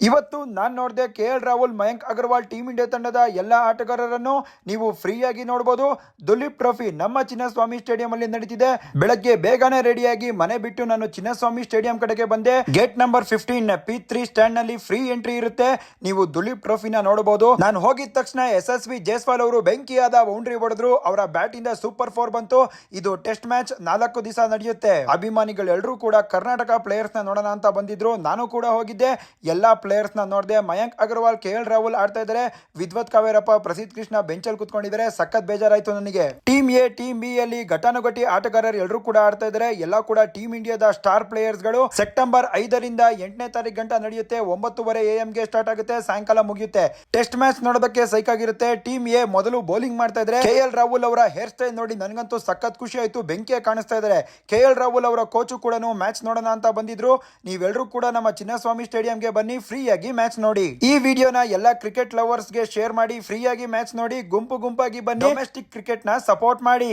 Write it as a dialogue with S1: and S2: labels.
S1: ಇವತ್ತು ನಾನು ನೋಡಿದೆ KL Rahul, Mayank Agarwal team India ತಂಡದ ಎಲ್ಲಾ ಆಟಗಾರರನ್ನು ನೀವು ಫ್ರೀಯಾಗಿ ನೋಡಬಹುದು. ದುಲೀಪ್ ಟ್ರೋಫಿ ನಮ್ಮ ಚಿನ್ನಸ್ವಾಮಿ ಸ್ಟೇಡಿಯಂ ಅಲ್ಲಿ ನಡೀತಿದೆ. ಬೆಳಗ್ಗೆ ಬೇಗನೆ ರೆಡಿಯಾಗಿ ಮನೆ ಬಿಟ್ಟು ನಾನು ಚಿನ್ನಸ್ವಾಮಿ ಸ್ಟೇಡಿಯಂ ಕಡೆಗೆ ಬಂದೆ. ಗೇಟ್ ನಂಬರ್ 15 P3 ಸ್ಟ್ಯಾಂಡ್ ನಲ್ಲಿ ಫ್ರೀ ಎಂಟ್ರಿ ಇರುತ್ತೆ. ನೀವು ದುಲೀಪ್ ಟ್ರೋಫಿನ ನೋಡಬಹುದು. ನಾನು ಹೋಗಿದ ತಕ್ಷಣ SSV ಜೈಸ್ವಾಲ್ ಅವರು ಬೆಂಕಿಯಾದ ಬೌಂಡ್ರಿ ಹೊಡೆದ್ರು. ಅವರ ಬ್ಯಾಟ್ ಇಂದ ಸೂಪರ್ 4 ಬಂತು. ಇದು ಟೆಸ್ಟ್ ಮ್ಯಾಚ್ 4 ದಿವಸ ನಡೆಯುತ್ತೆ. ಅಭಿಮಾನಿಗಳು ಎಲ್ಲರೂ ಕೂಡ ಕರ್ನಾಟಕ ಪ್ಲೇಯರ್ಸ್ ನ ನೋಡೋಣ ಅಂತ ಬಂದಿದ್ರು. ನಾನು ಕೂಡ ಹೋಗಿದ್ದೆ. ಎಲ್ಲಾ ಪ್ಲೇಯರ್ಸ್ ನ ನೋಡಿದೆ. ಮಯಾಂಕ್ ಅಗರ್ವಾಲ್, KL ರಾಹುಲ್ ಆಡ್ತಾ ಇದ್ದಾರೆ. ವಿದ್ವತ್ ಕಾವೇರಪ್ಪ, ಪ್ರಸಿದ್ಧ ಕೃಷ್ಣ ಬೆಂಚಲ್ಲಿ ಕುತ್ಕೊಂಡಿದ್ದಾರೆ. ಸಖತ್ ಬೇಜಾರಾಯ್ತು ನನಗೆ. ಟೀಮ್ ಎ, ಟೀಮ್ ಬಿ ಅಲ್ಲಿ ಘಟಾನುಘಟಿ ಆಟಗಾರರು ಎಲ್ಲರೂ ಕೂಡ ಆಡ್ತಾ ಇದ್ದಾರೆ. ಎಲ್ಲ ಕೂಡ ಟೀಮ್ ಇಂಡಿಯಾದ ಸ್ಟಾರ್ ಪ್ಲೇಯರ್ಸ್ ಗಳು. ಸೆಪ್ಟೆಂಬರ್ 5ರಿಂದ 8ನೇ ತಾರೀಕು ಗಂಟ ನಡೆಯುತ್ತೆ. 9:30 AM ಗೆ ಸ್ಟಾರ್ಟ್ ಆಗುತ್ತೆ, ಸಾಯಂಕಾಲ ಮುಗಿಯುತ್ತೆ. ಟೆಸ್ಟ್ ಮ್ಯಾಚ್ ನೋಡೋದಕ್ಕೆ ಸೈಕ್ ಆಗಿರುತ್ತೆ. ಟೀಮ್ ಎ ಮೊದಲು ಬೌಲಿಂಗ್ ಮಾಡ್ತಾ ಇದ್ದಾರೆ. KL ರಾಹುಲ್ ಅವರ ಹೇರ್ ಸ್ಟೈಲ್ ನೋಡಿ ನನಗಂತೂ ಸಖತ್ ಖುಷಿ ಆಯ್ತು. ಬೆಂಕಿಯ ಕಾಣಿಸ್ತಾ ಇದ್ದಾರೆ. KL ರಾಹುಲ್ ಅವರ ಕೋಚು ಕೂಡ ಮ್ಯಾಚ್ ನೋಡೋಣ ಅಂತ ಬಂದಿದ್ರು. ನೀವೆಲ್ಲರೂ ಕೂಡ ನಮ್ಮ ಚಿನ್ನಸ್ವಾಮಿ ಸ್ಟೇಡಿಯಂಗೆ ಬನ್ನಿ, ಫ್ರೀ ಆಗಿ ಮ್ಯಾಚ್ ನೋಡಿ. ಈ ವಿಡಿಯೋನ ಎಲ್ಲ ಕ್ರಿಕೆಟ್ ಲವರ್ಸ್ ಗೆ ಶೇರ್ ಮಾಡಿ. ಫ್ರೀ ಆಗಿ ಮ್ಯಾಚ್ ನೋಡಿ. ಗುಂಪು ಗುಂಪಾಗಿ ಬನ್ನಿ. ಡೊಮೆಸ್ಟಿಕ್ ಕ್ರಿಕೆಟ್ ನ ಸಪೋರ್ಟ್ ಮಾಡಿ.